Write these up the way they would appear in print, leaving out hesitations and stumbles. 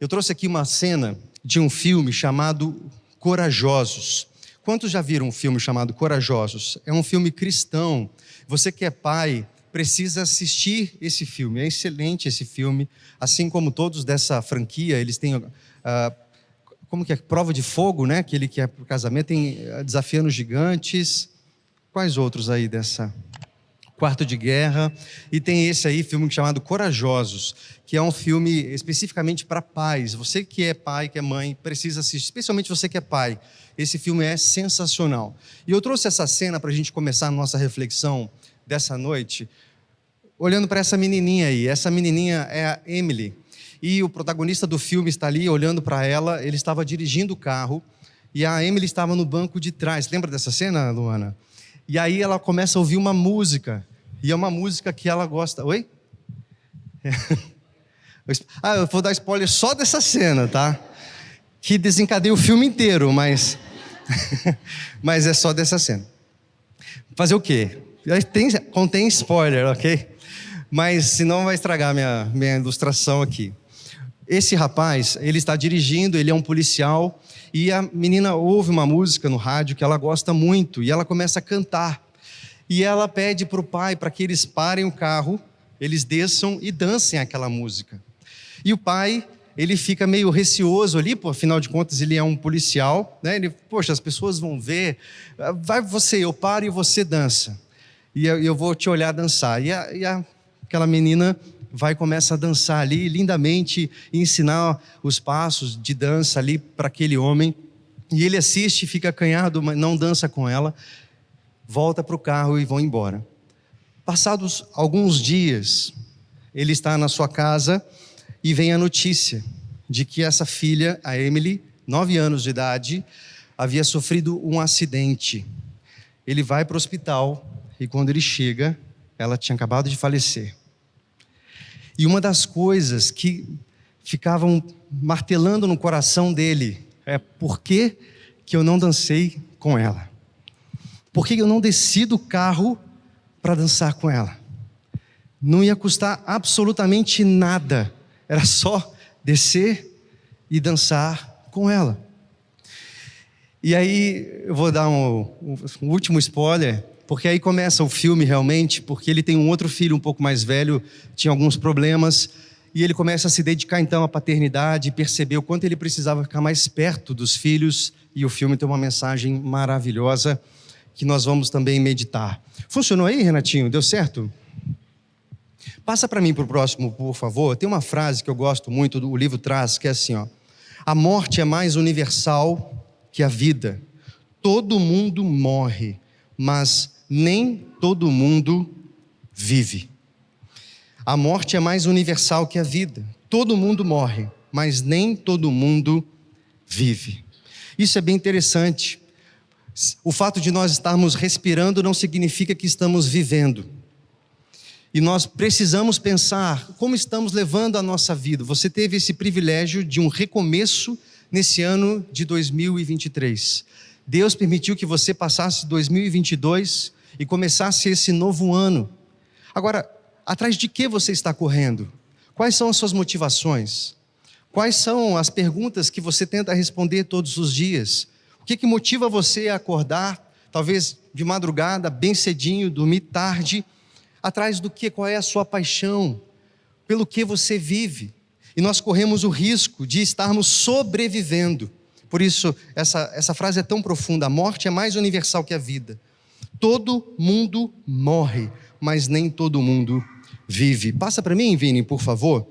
Eu trouxe aqui uma cena de um filme chamado Corajosos. Quantos já viram um filme chamado Corajosos? É um filme cristão. Você que é pai precisa assistir esse filme. É excelente esse filme. Assim como todos dessa franquia, eles têm como que é? Prova de Fogo, né? Aquele que é para o casamento. Tem Desafiando Gigantes. Quais outros aí dessa? Quarto de Guerra. E tem esse aí, filme chamado Corajosos, que é um filme especificamente para pais. Você que é pai, que é mãe, precisa assistir. Especialmente você que é pai. Esse filme é sensacional. E eu trouxe essa cena para a gente começar a nossa reflexão dessa noite, olhando para essa menininha aí. Essa menininha é a Emily. E o protagonista do filme está ali olhando para ela. Ele estava dirigindo o carro e a Emily estava no banco de trás. Lembra dessa cena, Luana? E aí ela começa a ouvir uma música. E é uma música que ela gosta. Oi? Eu vou dar spoiler só dessa cena, tá? Que desencadeia o filme inteiro, mas mas é só dessa cena. Fazer o quê? Contém spoiler, ok? Mas senão vai estragar minha ilustração aqui. Esse rapaz, ele está dirigindo, ele é um policial, e a menina ouve uma música no rádio que ela gosta muito, e ela começa a cantar. E ela pede para o pai para que eles parem o carro, eles desçam e dancem aquela música. E o pai, ele fica meio receoso ali, afinal de contas ele é um policial, né? Ele, poxa, as pessoas vão ver, vai você, eu paro e você dança. E eu vou te olhar dançar. E aquela menina vai e começa a dançar ali lindamente, e ensinar os passos de dança ali para aquele homem. E ele assiste, fica acanhado, mas não dança com ela. Volta para o carro e vão embora. Passados alguns dias, ele está na sua casa e vem a notícia de que essa filha, a Emily, 9 anos de idade, havia sofrido um acidente. Ele vai para o hospital e quando ele chega, ela tinha acabado de falecer. E uma das coisas que ficavam martelando no coração dele é: por que eu não dancei com ela? Por que eu não desci do carro para dançar com ela? Não ia custar absolutamente nada. Era só descer e dançar com ela. E aí eu vou dar um último spoiler, porque aí começa o filme realmente, porque ele tem um outro filho um pouco mais velho, tinha alguns problemas, e ele começa a se dedicar então à paternidade, e perceber o quanto ele precisava ficar mais perto dos filhos, e o filme tem uma mensagem maravilhosa, que nós vamos também meditar. Funcionou aí, Renatinho? Deu certo? Passa para mim para o próximo, por favor. Tem uma frase que eu gosto muito, o livro traz, que é assim, ó: a morte é mais universal que a vida. Todo mundo morre, mas nem todo mundo vive. A morte é mais universal que a vida. Todo mundo morre, mas nem todo mundo vive. Isso é bem interessante. O fato de nós estarmos respirando não significa que estamos vivendo. E nós precisamos pensar como estamos levando a nossa vida. Você teve esse privilégio de um recomeço nesse ano de 2023. Deus permitiu que você passasse 2022 e começasse esse novo ano. Agora, atrás de que você está correndo? Quais são as suas motivações? Quais são as perguntas que você tenta responder todos os dias? O que motiva você a acordar, talvez de madrugada, bem cedinho, dormir tarde? Atrás do que? Qual é a sua paixão? Pelo que você vive? E nós corremos o risco de estarmos sobrevivendo. Por isso, essa frase é tão profunda: a morte é mais universal que a vida. Todo mundo morre, mas nem todo mundo vive. Passa para mim, Vini, por favor.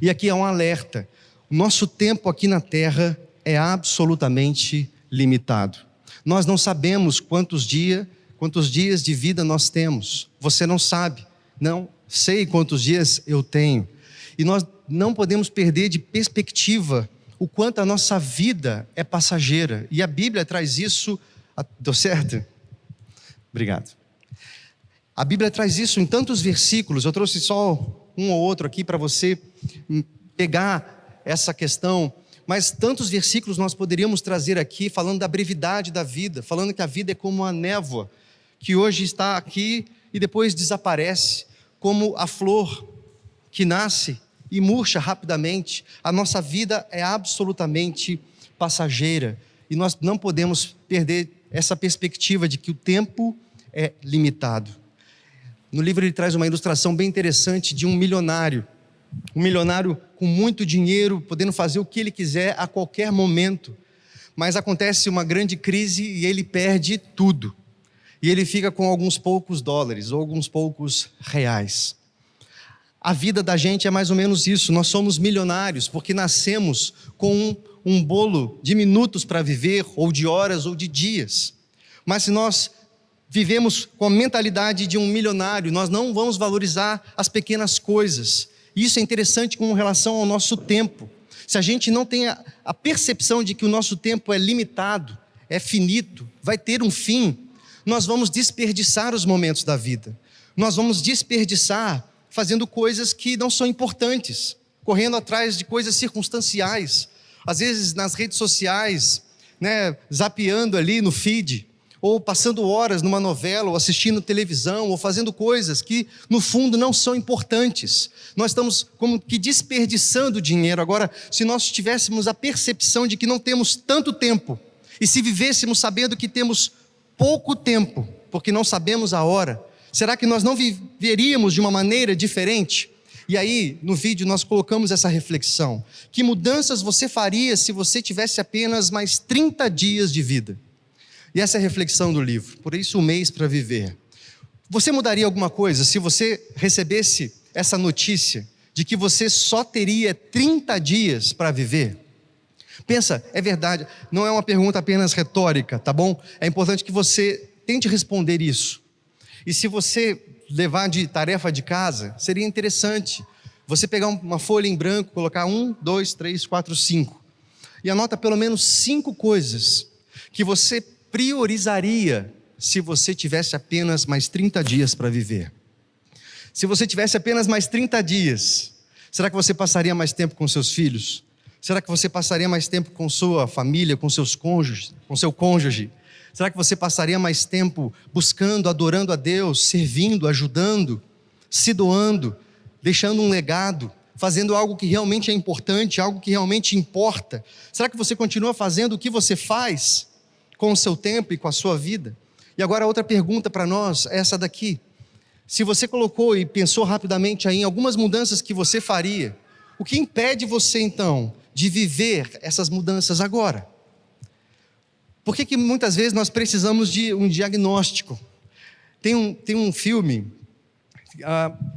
E aqui é um alerta: o nosso tempo aqui na Terra é absolutamente limitado. Nós não sabemos quantos dias de vida nós temos. Você não sabe. Não sei quantos dias eu tenho. E nós não podemos perder de perspectiva o quanto a nossa vida é passageira. E a Bíblia traz isso... Deu certo? Obrigado. A Bíblia traz isso em tantos versículos. Eu trouxe só um ou outro aqui para você pegar essa questão. Mas tantos versículos nós poderíamos trazer aqui, falando da brevidade da vida, falando que a vida é como a névoa, que hoje está aqui e depois desaparece, como a flor que nasce e murcha rapidamente. A nossa vida é absolutamente passageira e nós não podemos perder essa perspectiva de que o tempo é limitado. No livro ele traz uma ilustração bem interessante de um milionário com muito dinheiro, podendo fazer o que ele quiser a qualquer momento, mas acontece uma grande crise e ele perde tudo, e ele fica com alguns poucos dólares ou alguns poucos reais. A vida da gente é mais ou menos isso. Nós somos milionários porque nascemos com um bolo de minutos para viver, ou de horas, ou de dias. Mas se nós vivemos com a mentalidade de um milionário, nós não vamos valorizar as pequenas coisas. Isso é interessante com relação ao nosso tempo. Se a gente não tem a percepção de que o nosso tempo é limitado, é finito, vai ter um fim, nós vamos desperdiçar os momentos da vida. Nós vamos desperdiçar fazendo coisas que não são importantes, correndo atrás de coisas circunstanciais, às vezes nas redes sociais, zapeando ali no feed, ou passando horas numa novela, ou assistindo televisão, ou fazendo coisas que no fundo não são importantes. Nós estamos como que desperdiçando dinheiro. Agora, se nós tivéssemos a percepção de que não temos tanto tempo, e se vivêssemos sabendo que temos pouco tempo, porque não sabemos a hora, será que nós não viveríamos de uma maneira diferente? E aí, no vídeo, nós colocamos essa reflexão. Que mudanças você faria se você tivesse apenas mais 30 dias de vida? E essa é a reflexão do livro. Por isso, um mês para viver. Você mudaria alguma coisa se você recebesse essa notícia de que você só teria 30 dias para viver? Pensa, é verdade, não é uma pergunta apenas retórica, tá bom? É importante que você tente responder isso. E se você levar de tarefa de casa, seria interessante você pegar uma folha em branco, colocar 1, 2, 3, 4, 5 e anota pelo menos 5 coisas que você priorizaria se você tivesse apenas mais 30 dias para viver. Se você tivesse apenas mais 30 dias, será que você passaria mais tempo com seus filhos? Será que você passaria mais tempo com sua família, com seus cônjuges, com seu cônjuge? Será que você passaria mais tempo buscando, adorando a Deus, servindo, ajudando, se doando, deixando um legado, fazendo algo que realmente é importante, algo que realmente importa? Será que você continua fazendo o que você faz com o seu tempo e com a sua vida? E agora outra pergunta para nós é essa daqui. Se você colocou e pensou rapidamente aí em algumas mudanças que você faria, o que impede você então de viver essas mudanças agora? Por que muitas vezes nós precisamos de um diagnóstico? Tem um filme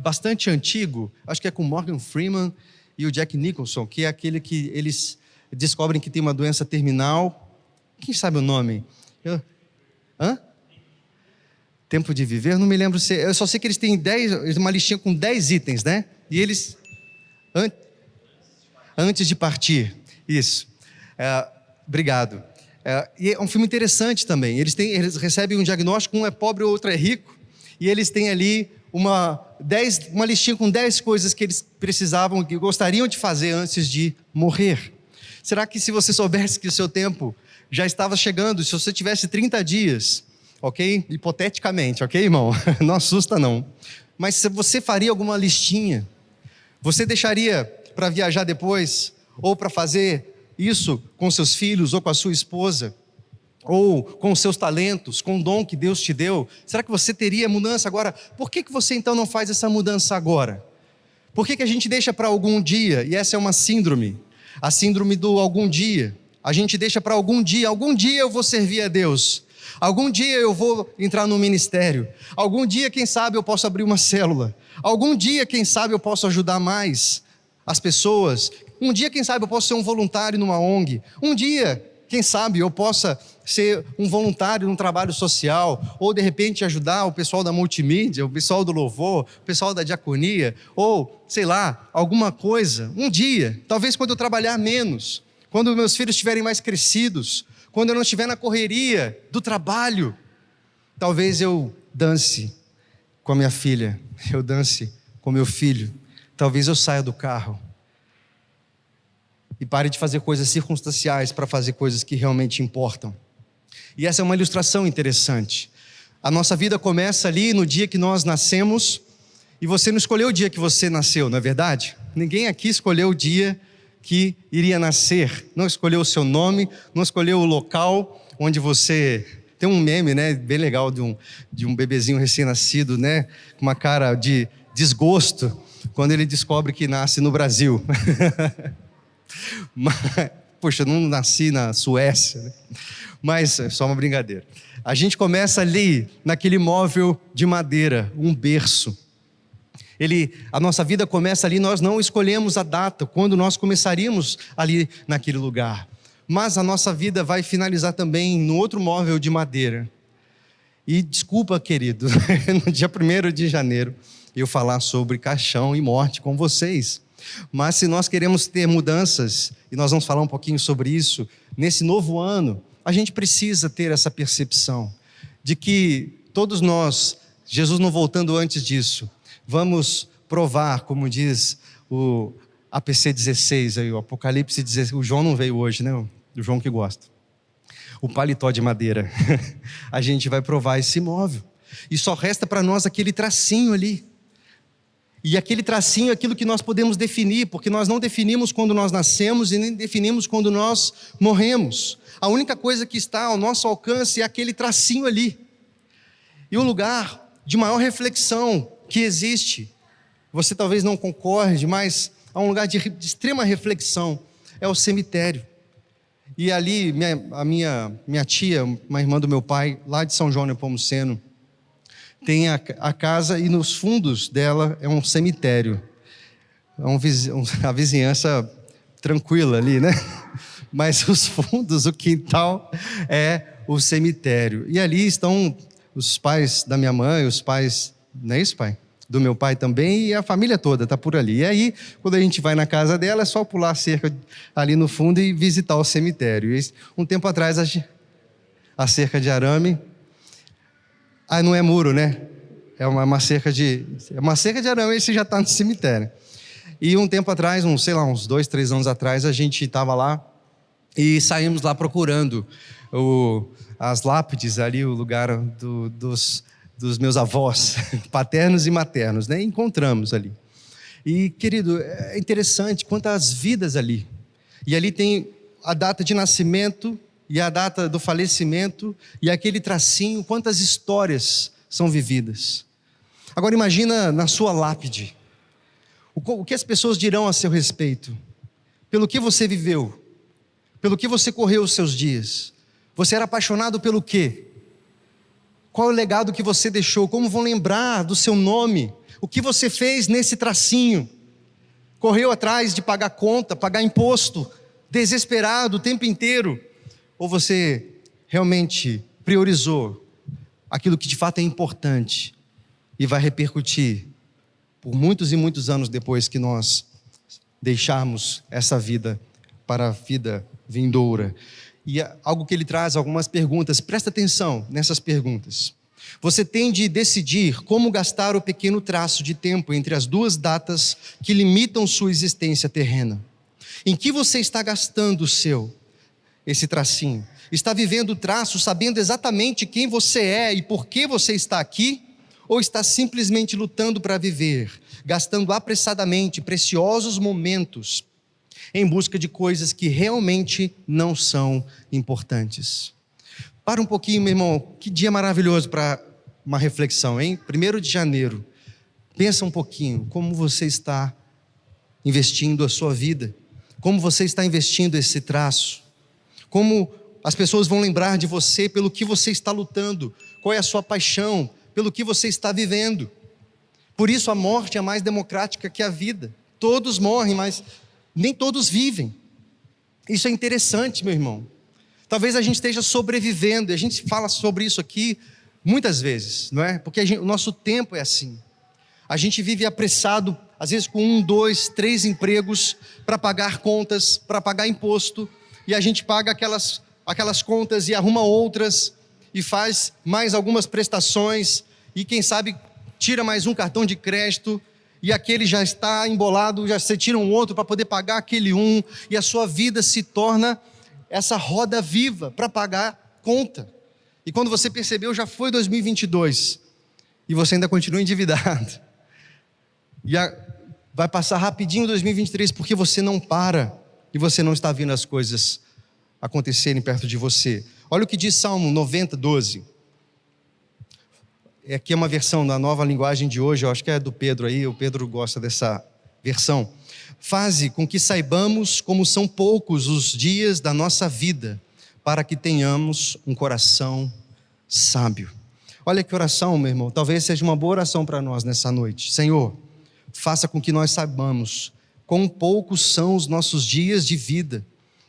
bastante antigo, acho que é com Morgan Freeman e o Jack Nicholson, que é aquele que eles descobrem que tem uma doença terminal. Quem sabe o nome? Tempo de Viver? Eu não me lembro se... Eu só sei que eles têm uma listinha com 10 itens, né? E eles... Antes de partir. Isso. Obrigado. E é um filme interessante também. Eles recebem um diagnóstico, um é pobre, o outro é rico, e eles têm ali uma listinha com 10 coisas que eles precisavam, que gostariam de fazer antes de morrer. Será que se você soubesse que o seu tempo já estava chegando, se você tivesse 30 dias, ok? Hipoteticamente, ok, irmão? Não assusta não. Mas se você faria alguma listinha, você deixaria para viajar depois, ou para fazer isso com seus filhos, ou com a sua esposa, ou com os seus talentos, com o dom que Deus te deu? Será que você teria mudança agora? Por que você então não faz essa mudança agora? Por que a gente deixa para algum dia? E essa é uma síndrome, a síndrome do algum dia. A gente deixa para algum dia eu vou servir a Deus, algum dia eu vou entrar no ministério, algum dia quem sabe eu posso abrir uma célula, algum dia quem sabe eu posso ajudar mais as pessoas, um dia quem sabe eu posso ser um voluntário numa ONG, um dia quem sabe eu possa ser um voluntário num trabalho social, ou de repente ajudar o pessoal da multimídia, o pessoal do louvor, o pessoal da diaconia, ou sei lá, alguma coisa, um dia, talvez quando eu trabalhar menos, quando meus filhos estiverem mais crescidos, quando eu não estiver na correria do trabalho, talvez eu dance com a minha filha, eu dance com meu filho, talvez eu saia do carro e pare de fazer coisas circunstanciais para fazer coisas que realmente importam. E essa é uma ilustração interessante. A nossa vida começa ali no dia que nós nascemos, e você não escolheu o dia que você nasceu, não é verdade? Ninguém aqui escolheu o dia que iria nascer. Não escolheu o seu nome, não escolheu o local onde você... Tem um meme, né, bem legal de um bebezinho recém-nascido, né, com uma cara de desgosto quando ele descobre que nasce no Brasil. Mas, poxa, eu não nasci na Suécia, né? Mas é só uma brincadeira. A gente começa ali naquele móvel de madeira, um berço. A nossa vida começa ali, nós não escolhemos a data, quando nós começaríamos ali naquele lugar. Mas a nossa vida vai finalizar também no outro móvel de madeira. E desculpa, querido, no dia 1º de janeiro, eu falar sobre caixão e morte com vocês. Mas se nós queremos ter mudanças, e nós vamos falar um pouquinho sobre isso, nesse novo ano, a gente precisa ter essa percepção de que todos nós, Jesus não voltando antes disso, vamos provar, como diz o APC 16, aí, o Apocalipse 16, o João não veio hoje, né? O João que gosta. O paletó de madeira. A gente vai provar esse móvel. E só resta para nós aquele tracinho ali. E aquele tracinho é aquilo que nós podemos definir, porque nós não definimos quando nós nascemos e nem definimos quando nós morremos. A única coisa que está ao nosso alcance é aquele tracinho ali. E o lugar de maior reflexão que existe, você talvez não concorde, mas há um lugar de extrema reflexão, é o cemitério. E ali, a minha tia, uma irmã do meu pai, lá de São João Nepomuceno, tem a casa e nos fundos dela é um cemitério. É a vizinhança tranquila ali, né? Mas os fundos, o quintal é o cemitério. E ali estão os pais da minha mãe, os pais, não é isso, pai? Do meu pai também, e a família toda está por ali. E aí, quando a gente vai na casa dela, é só pular a cerca ali no fundo e visitar o cemitério. E um tempo atrás, a cerca de arame... Ah, não é muro, né? É uma cerca de arame, e você já está no cemitério. E um tempo atrás, uns 2, 3 anos atrás, a gente estava lá e saímos lá procurando as lápides ali, o lugar dos meus avós, paternos e maternos, né? E encontramos ali. E, querido, é interessante quantas vidas ali. E ali tem a data de nascimento e a data do falecimento, e aquele tracinho, quantas histórias são vividas. Agora imagina na sua lápide, o que as pessoas dirão a seu respeito, pelo que você viveu, pelo que você correu os seus dias. Você era apaixonado pelo quê? Qual é o legado que você deixou? Como vão lembrar do seu nome? O que você fez nesse tracinho? Correu atrás de pagar conta, pagar imposto, desesperado o tempo inteiro? Ou você realmente priorizou aquilo que de fato é importante e vai repercutir por muitos e muitos anos depois que nós deixarmos essa vida para a vida vindoura? E algo que ele traz, algumas perguntas, presta atenção nessas perguntas. Você tem de decidir como gastar o pequeno traço de tempo entre as duas datas que limitam sua existência terrena. Em que você está gastando esse tracinho? Está vivendo o traço sabendo exatamente quem você é e por que você está aqui? Ou está simplesmente lutando para viver, gastando apressadamente preciosos momentos em busca de coisas que realmente não são importantes? Para um pouquinho, meu irmão, que dia maravilhoso para uma reflexão, hein? 1º de janeiro, pensa um pouquinho como você está investindo a sua vida, como você está investindo esse traço, como as pessoas vão lembrar de você pelo que você está lutando, qual é a sua paixão, pelo que você está vivendo. Por isso a morte é mais democrática que a vida. Todos morrem, mas nem todos vivem. Isso é interessante, meu irmão. Talvez a gente esteja sobrevivendo, e a gente fala sobre isso aqui muitas vezes, não é? Porque o nosso tempo é assim. A gente vive apressado, às vezes com 1, 2, 3 empregos para pagar contas, para pagar imposto, e a gente paga aquelas contas e arruma outras, e faz mais algumas prestações, e quem sabe tira mais um cartão de crédito, e aquele já está embolado, já você tira um outro para poder pagar aquele um, e a sua vida se torna essa roda viva para pagar conta. E quando você percebeu, já foi 2022, e você ainda continua endividado. Vai passar rapidinho 2023 porque você não para e você não está vendo as coisas acontecerem perto de você. Olha o que diz Salmo 90, 12. Aqui é uma versão da nova linguagem de hoje, eu acho que é do Pedro aí, o Pedro gosta dessa versão. Faze com que saibamos como são poucos os dias da nossa vida, para que tenhamos um coração sábio. Olha que oração, meu irmão, talvez seja uma boa oração para nós nessa noite. Senhor, faça com que nós saibamos quão poucos são os nossos dias de vida,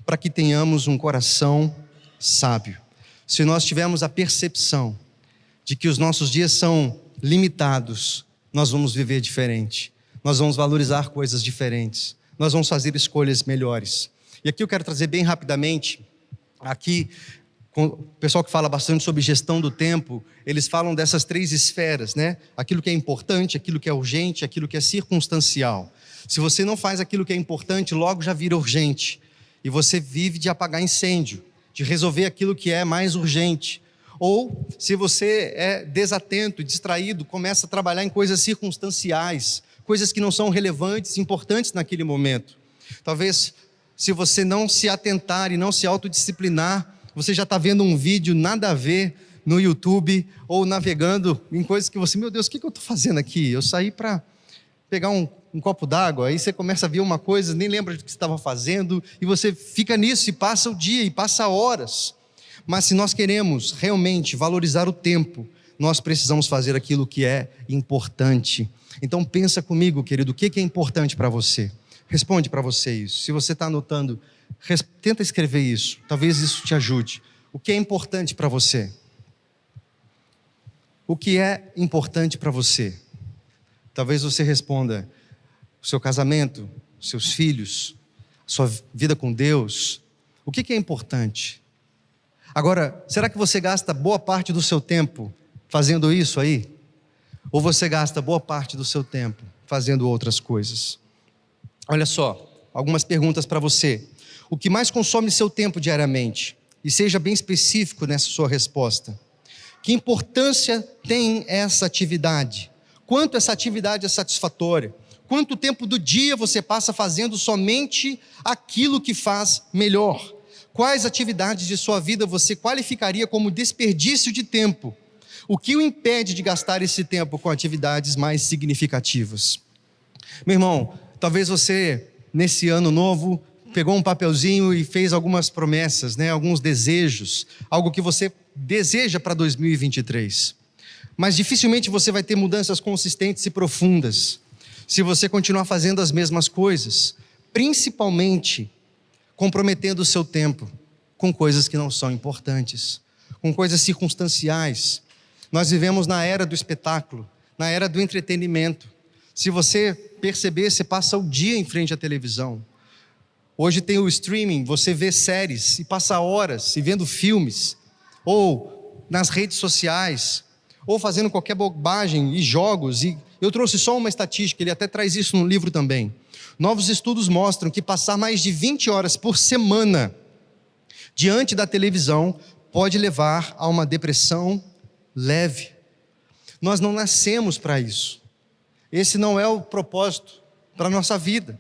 para que tenhamos um coração sábio. Se nós tivermos a percepção de que os nossos dias são limitados, nós vamos viver diferente, nós vamos valorizar coisas diferentes, nós vamos fazer escolhas melhores. E aqui eu quero trazer bem rapidamente, aqui, o pessoal que fala bastante sobre gestão do tempo, eles falam dessas 3 esferas, né? Aquilo que é importante, aquilo que é urgente, aquilo que é circunstancial. Se você não faz aquilo que é importante, logo já vira urgente, e você vive de apagar incêndio, de resolver aquilo que é mais urgente. Ou, se você é desatento, distraído, começa a trabalhar em coisas circunstanciais, coisas que não são relevantes, importantes naquele momento. Talvez, se você não se atentar e não se autodisciplinar, você já está vendo um vídeo nada a ver no YouTube, ou navegando em coisas que você, meu Deus, o que eu estou fazendo aqui? Eu saí para pegar um copo d'água, aí você começa a ver uma coisa, nem lembra do que você estava fazendo, e você fica nisso, e passa o dia, e passa horas. Mas se nós queremos realmente valorizar o tempo, nós precisamos fazer aquilo que é importante. Então pensa comigo, querido, o que é importante para você? Responde para você isso. Se você está anotando, tenta escrever isso, talvez isso te ajude. O que é importante para você? O que é importante para você? Talvez você responda, o seu casamento, seus filhos, sua vida com Deus. O que é importante? Agora, será que você gasta boa parte do seu tempo fazendo isso aí? Ou você gasta boa parte do seu tempo fazendo outras coisas? Olha só, algumas perguntas para você. O que mais consome seu tempo diariamente? E seja bem específico nessa sua resposta. Que importância tem essa atividade? Quanto essa atividade é satisfatória? Quanto tempo do dia você passa fazendo somente aquilo que faz melhor? Quais atividades de sua vida você qualificaria como desperdício de tempo? O que o impede de gastar esse tempo com atividades mais significativas? Meu irmão, talvez você, nesse ano novo, pegou um papelzinho e fez algumas promessas, né? Alguns desejos, algo que você deseja para 2023. Mas dificilmente você vai ter mudanças consistentes e profundas se você continuar fazendo as mesmas coisas, principalmente comprometendo o seu tempo com coisas que não são importantes, com coisas circunstanciais. Nós vivemos na era do espetáculo, na era do entretenimento. Se você perceber, você passa o dia em frente à televisão. Hoje tem o streaming, você vê séries e passa horas e vendo filmes, ou nas redes sociais, ou fazendo qualquer bobagem e jogos. E eu trouxe só uma estatística, ele até traz isso no livro também. Novos estudos mostram que passar mais de 20 horas por semana diante da televisão pode levar a uma depressão leve. Nós não nascemos para isso. Esse não é o propósito para a nossa vida.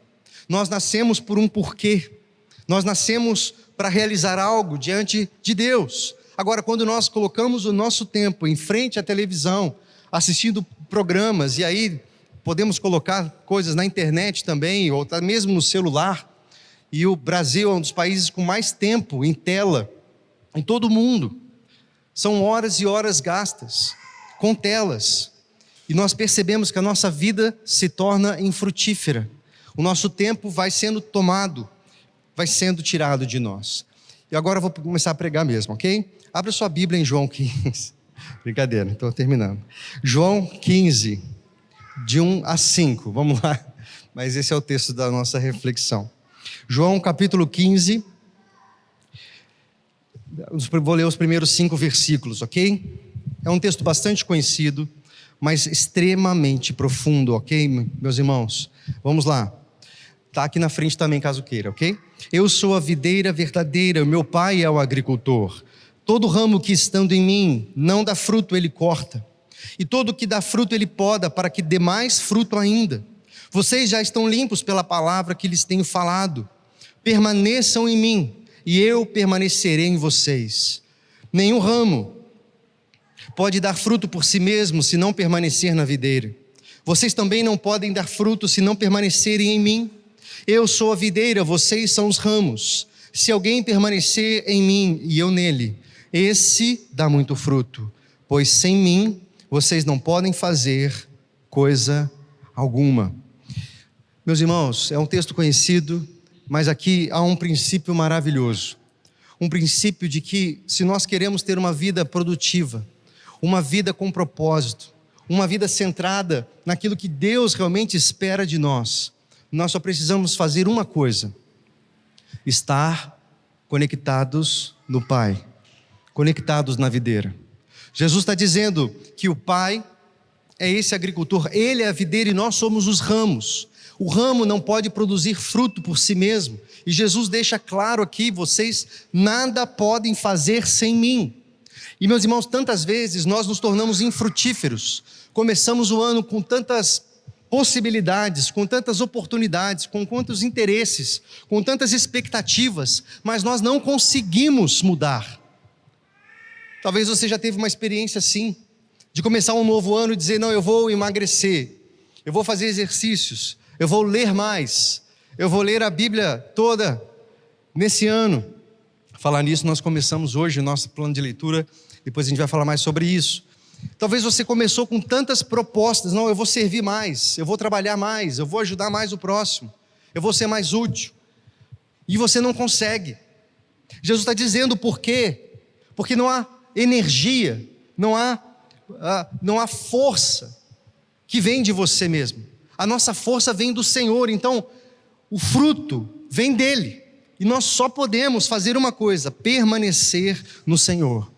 Nós nascemos por um porquê. Nós nascemos para realizar algo diante de Deus. Agora, quando nós colocamos o nosso tempo em frente à televisão, assistindo programas, e aí podemos colocar coisas na internet também, ou até mesmo no celular, e o Brasil é um dos países com mais tempo em tela, em todo o mundo. São horas e horas gastas com telas, e nós percebemos que a nossa vida se torna infrutífera. O nosso tempo vai sendo tomado, vai sendo tirado de nós. E agora eu vou começar a pregar mesmo, ok? Abra sua Bíblia em João 15. Brincadeira, estou terminando. João 15, de 1 a 5, vamos lá. Mas esse é o texto da nossa reflexão. João capítulo 15, vou ler os primeiros 5 versículos, ok? É um texto bastante conhecido, mas extremamente profundo, ok, meus irmãos? Vamos lá. Está aqui na frente também, caso queira, ok? Eu sou a videira verdadeira, meu pai é o agricultor. Todo ramo que estando em mim não dá fruto, ele corta. E todo que dá fruto, ele poda, para que dê mais fruto ainda. Vocês já estão limpos pela palavra que lhes tenho falado. Permaneçam em mim, e eu permanecerei em vocês. Nenhum ramo pode dar fruto por si mesmo se não permanecer na videira. Vocês também não podem dar fruto se não permanecerem em mim. Eu sou a videira, vocês são os ramos. Se alguém permanecer em mim e eu nele, esse dá muito fruto, pois sem mim vocês não podem fazer coisa alguma. Meus irmãos, é um texto conhecido, mas aqui há um princípio maravilhoso. Um princípio de que, se nós queremos ter uma vida produtiva, uma vida com propósito, uma vida centrada naquilo que Deus realmente espera de nós, nós só precisamos fazer uma coisa: estar conectados no Pai, conectados na videira. Jesus está dizendo que o Pai é esse agricultor, Ele é a videira e nós somos os ramos. O ramo não pode produzir fruto por si mesmo, e Jesus deixa claro aqui: vocês nada podem fazer sem mim. E meus irmãos, tantas vezes nós nos tornamos infrutíferos, começamos o ano com tantas possibilidades, com tantas oportunidades, com tantos interesses, com tantas expectativas, mas nós não conseguimos mudar. Talvez você já teve uma experiência assim, de começar um novo ano e dizer: não, eu vou emagrecer, eu vou fazer exercícios, eu vou ler mais, eu vou ler a Bíblia toda nesse ano. Falar nisso, nós começamos hoje o nosso plano de leitura, depois a gente vai falar mais sobre isso. Talvez você começou com tantas propostas: não, eu vou servir mais, eu vou trabalhar mais, eu vou ajudar mais o próximo, eu vou ser mais útil, e você não consegue. Jesus está dizendo por quê? Porque não há energia, não há força que vem de você mesmo. A nossa força vem do Senhor, então o fruto vem dele, e nós só podemos fazer uma coisa: permanecer no Senhor.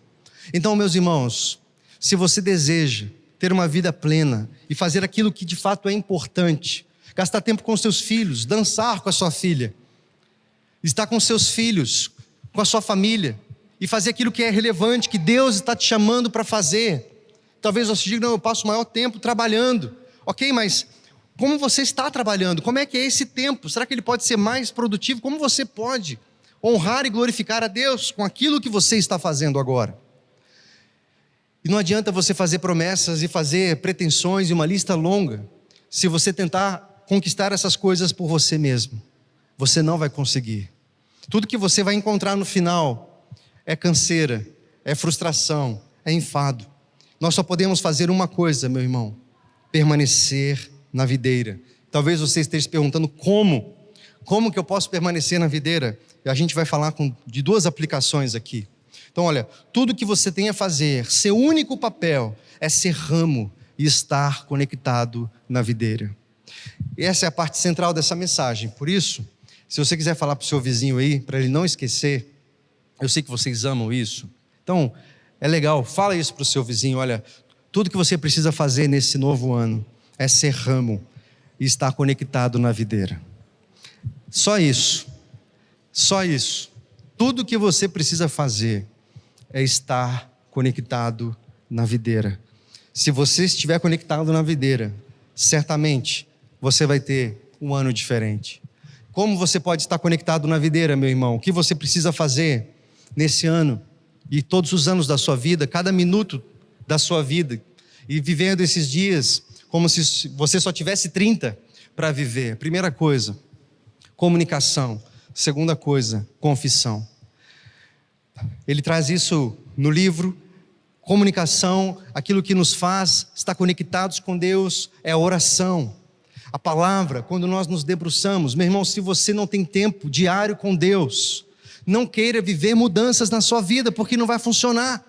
Então, meus irmãos, se você deseja ter uma vida plena e fazer aquilo que de fato é importante, gastar tempo com seus filhos, dançar com a sua filha, estar com seus filhos, com a sua família, e fazer aquilo que é relevante, que Deus está te chamando para fazer. Talvez você diga: não, eu passo o maior tempo trabalhando. Ok, mas como você está trabalhando? Como é que é esse tempo? Será que ele pode ser mais produtivo? Como você pode honrar e glorificar a Deus com aquilo que você está fazendo agora? E não adianta você fazer promessas e fazer pretensões e uma lista longa, se você tentar conquistar essas coisas por você mesmo. Você não vai conseguir. Tudo que você vai encontrar no final é canseira, é frustração, é enfado. Nós só podemos fazer uma coisa, meu irmão: permanecer na videira. Talvez você esteja se perguntando: como que eu posso permanecer na videira? E a gente vai falar de duas aplicações aqui. Então olha, tudo que você tem a fazer, seu único papel é ser ramo e estar conectado na videira. Essa é a parte central dessa mensagem. Por isso, se você quiser falar para o seu vizinho aí, para ele não esquecer, eu sei que vocês amam isso, então é legal, fala isso para o seu vizinho: olha, tudo que você precisa fazer nesse novo ano é ser ramo e estar conectado na videira. Só isso, só isso. Tudo que você precisa fazer é estar conectado na videira. Se você estiver conectado na videira, certamente você vai ter um ano diferente. Como você pode estar conectado na videira, meu irmão? O que você precisa fazer nesse ano e todos os anos da sua vida, cada minuto da sua vida, e vivendo esses dias como se você só tivesse 30 para viver? Primeira coisa, comunicação. Segunda coisa, confissão. Ele traz isso no livro. Comunicação, aquilo que nos faz estar conectados com Deus, é a oração. A palavra, quando nós nos debruçamos, meu irmão, se você não tem tempo diário com Deus, não queira viver mudanças na sua vida, porque não vai funcionar.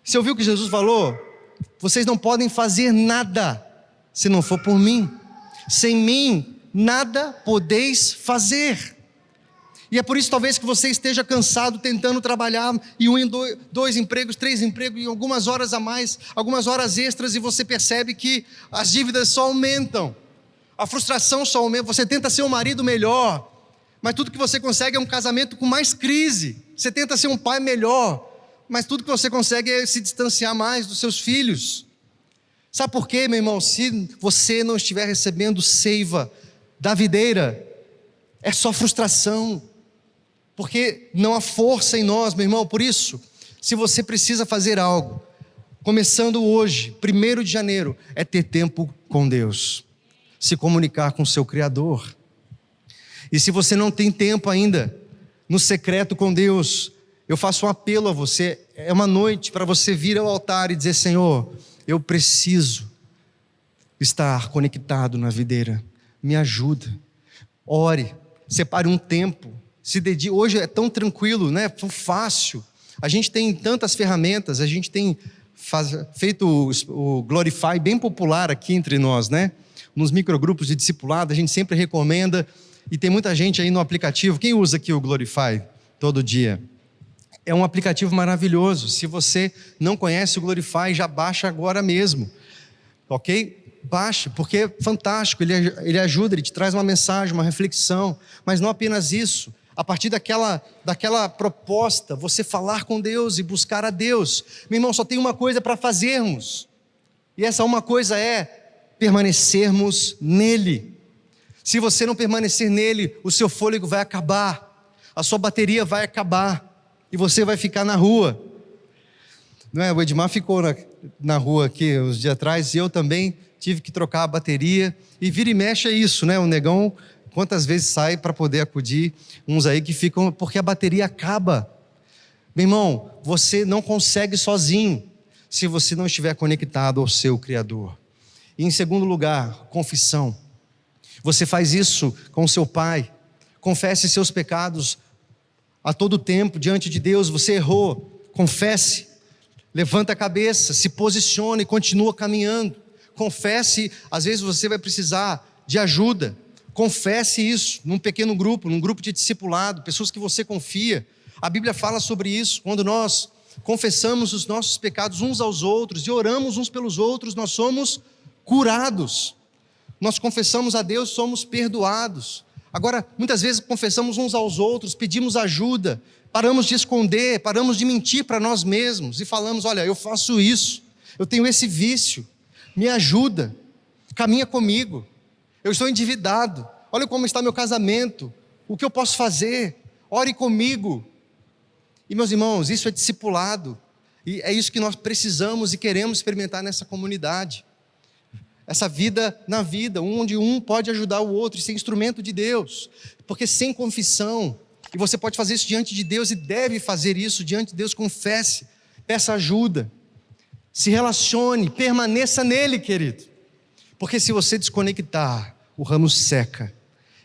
Você ouviu o que Jesus falou? Vocês não podem fazer nada se não for por mim. Sem mim, nada podeis fazer. E é por isso talvez que você esteja cansado tentando trabalhar em dois empregos, 3 empregos, e algumas horas a mais, algumas horas extras, e você percebe que as dívidas só aumentam, a frustração só aumenta. Você tenta ser um marido melhor, mas tudo que você consegue é um casamento com mais crise. Você tenta ser um pai melhor, mas tudo que você consegue é se distanciar mais dos seus filhos. Sabe por quê, meu irmão? Se você não estiver recebendo seiva da videira, é só frustração, porque não há força em nós, meu irmão. Por isso, se você precisa fazer algo, começando hoje, 1º de janeiro, é ter tempo com Deus, se comunicar com o seu Criador. E se você não tem tempo ainda, no secreto com Deus, eu faço um apelo a você, é uma noite para você vir ao altar e dizer: Senhor, eu preciso estar conectado na videira, me ajuda, ore, separe um tempo, se dedique. Hoje é tão tranquilo, né? Fácil, a gente tem tantas ferramentas, a gente tem feito o Glorify bem popular aqui entre nós, né? Nos microgrupos de discipulado, a gente sempre recomenda, e tem muita gente aí no aplicativo. Quem usa aqui o Glorify todo dia? É um aplicativo maravilhoso. Se você não conhece o Glorify, já baixa agora mesmo, ok? Baixe, porque é fantástico, ele ajuda, ele te traz uma mensagem, uma reflexão, mas não apenas isso. A partir daquela proposta, você falar com Deus e buscar a Deus. Meu irmão, só tem uma coisa para fazermos, e essa uma coisa é permanecermos nele. Se você não permanecer nele, o seu fôlego vai acabar, a sua bateria vai acabar, e você vai ficar na rua. Não é? O Edmar ficou na rua aqui uns dias atrás, e eu também tive que trocar a bateria, e vira e mexe é isso, né? O negão, quantas vezes sai para poder acudir, uns aí que ficam, porque a bateria acaba. Meu irmão, você não consegue sozinho, se você não estiver conectado ao seu Criador. E em segundo lugar, confissão. Você faz isso com o seu pai, confesse seus pecados a todo tempo diante de Deus. Você errou, confesse, levanta a cabeça, se posicione e continua caminhando. Confesse, às vezes você vai precisar de ajuda, confesse isso num pequeno grupo, num grupo de discipulado, pessoas que você confia. A Bíblia fala sobre isso. Quando nós confessamos os nossos pecados uns aos outros e oramos uns pelos outros, nós somos curados. Nós confessamos a Deus, somos perdoados. Agora, muitas vezes confessamos uns aos outros, pedimos ajuda, paramos de esconder, paramos de mentir para nós mesmos e falamos: olha, eu faço isso, eu tenho esse vício, me ajuda, caminha comigo, eu estou endividado, olha como está meu casamento, o que eu posso fazer, ore comigo. E meus irmãos, isso é discipulado, e é isso que nós precisamos e queremos experimentar nessa comunidade. Essa vida na vida, onde um pode ajudar o outro e ser instrumento de Deus. Porque sem confissão, e você pode fazer isso diante de Deus e deve fazer isso diante de Deus, confesse, peça ajuda, se relacione, permaneça nele, querido. Porque se você desconectar, o ramo seca.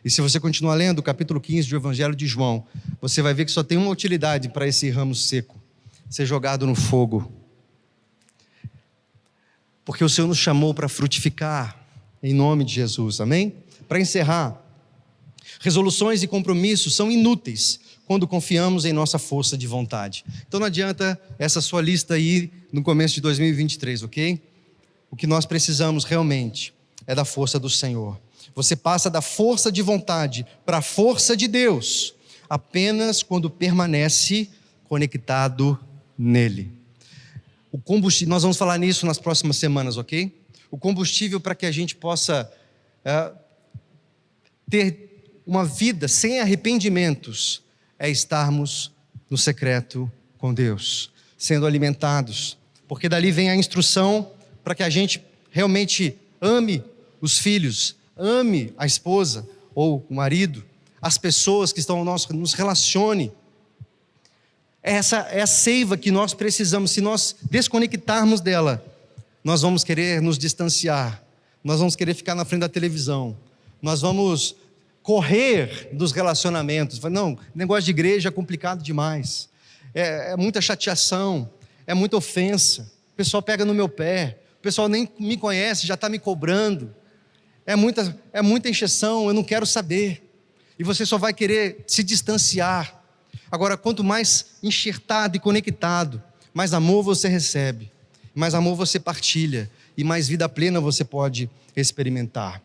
E se você continuar lendo o capítulo 15 do Evangelho de João, você vai ver que só tem uma utilidade para esse ramo seco: ser jogado no fogo. Porque o Senhor nos chamou para frutificar, em nome de Jesus, amém? Para encerrar, resoluções e compromissos são inúteis quando confiamos em nossa força de vontade. Então não adianta essa sua lista aí no começo de 2023, ok? O que nós precisamos realmente é da força do Senhor. Você passa da força de vontade para a força de Deus apenas quando permanece conectado nele. O combustível, nós vamos falar nisso nas próximas semanas, ok? O combustível para que a gente possa ter uma vida sem arrependimentos é estarmos no secreto com Deus, sendo alimentados, porque dali vem a instrução para que a gente realmente ame os filhos, ame a esposa ou o marido, as pessoas que estão ao nosso, nos relacione. Essa é a seiva que nós precisamos. Se nós desconectarmos dela, nós vamos querer nos distanciar, nós vamos querer ficar na frente da televisão, nós vamos correr dos relacionamentos. Não, negócio de igreja é complicado demais, é muita chateação, é muita ofensa, o pessoal pega no meu pé, o pessoal nem me conhece, já está me cobrando, é muita encheção, eu não quero saber, e você só vai querer se distanciar. Agora, quanto mais enxertado e conectado, mais amor você recebe, mais amor você partilha, e mais vida plena você pode experimentar.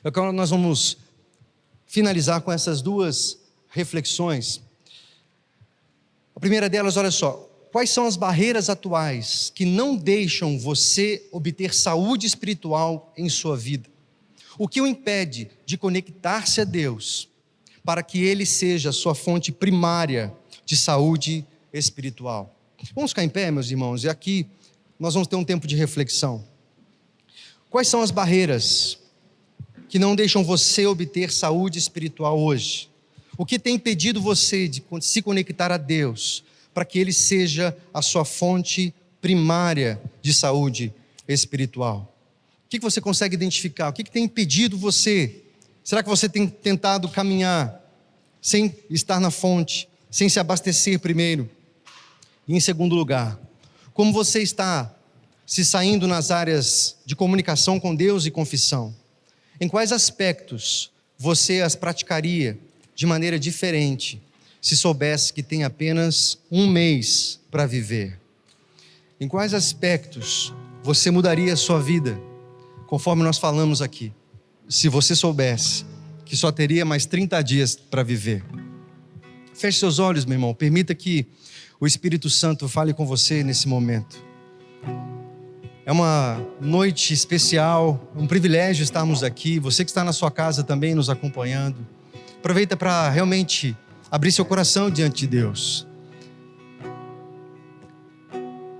Agora nós vamos finalizar com essas duas reflexões. A primeira delas, olha só, quais são as barreiras atuais que não deixam você obter saúde espiritual em sua vida? O que o impede de conectar-se a Deus para que Ele seja a sua fonte primária de saúde espiritual? Vamos ficar em pé, meus irmãos, e aqui nós vamos ter um tempo de reflexão. Quais são as barreiras que não deixam você obter saúde espiritual hoje? O que tem impedido você de se conectar a Deus para que Ele seja a sua fonte primária de saúde espiritual? O que você consegue identificar? O que tem impedido você? Será que você tem tentado caminhar sem estar na fonte, sem se abastecer primeiro? E em segundo lugar, como você está se saindo nas áreas de comunicação com Deus e confissão? Em quais aspectos você as praticaria de maneira diferente se soubesse que tem apenas um mês para viver? Em quais aspectos você mudaria a sua vida, conforme nós falamos aqui, se você soubesse que só teria mais 30 dias para viver? Feche seus olhos, meu irmão, permita que o Espírito Santo fale com você nesse momento. É uma noite especial, um privilégio estarmos aqui. Você que está na sua casa também nos acompanhando, aproveita para realmente abrir seu coração diante de Deus.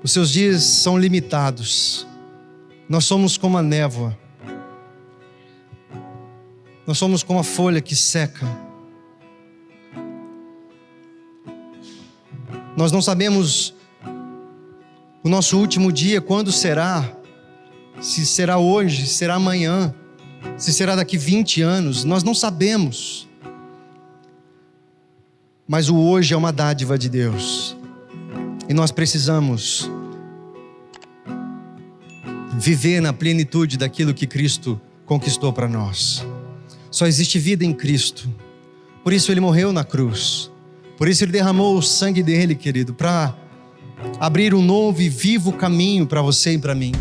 Os seus dias são limitados. Nós somos como a névoa. Nós somos como a folha que seca. Nós não sabemos o nosso último dia, quando será, se será hoje, se será amanhã, se será daqui 20 anos, nós não sabemos. Mas o hoje é uma dádiva de Deus. E nós precisamos viver na plenitude daquilo que Cristo conquistou para nós. Só existe vida em Cristo. Por isso Ele morreu na cruz. Por isso Ele derramou o sangue dele, querido, para abrir um novo e vivo caminho para você e para mim.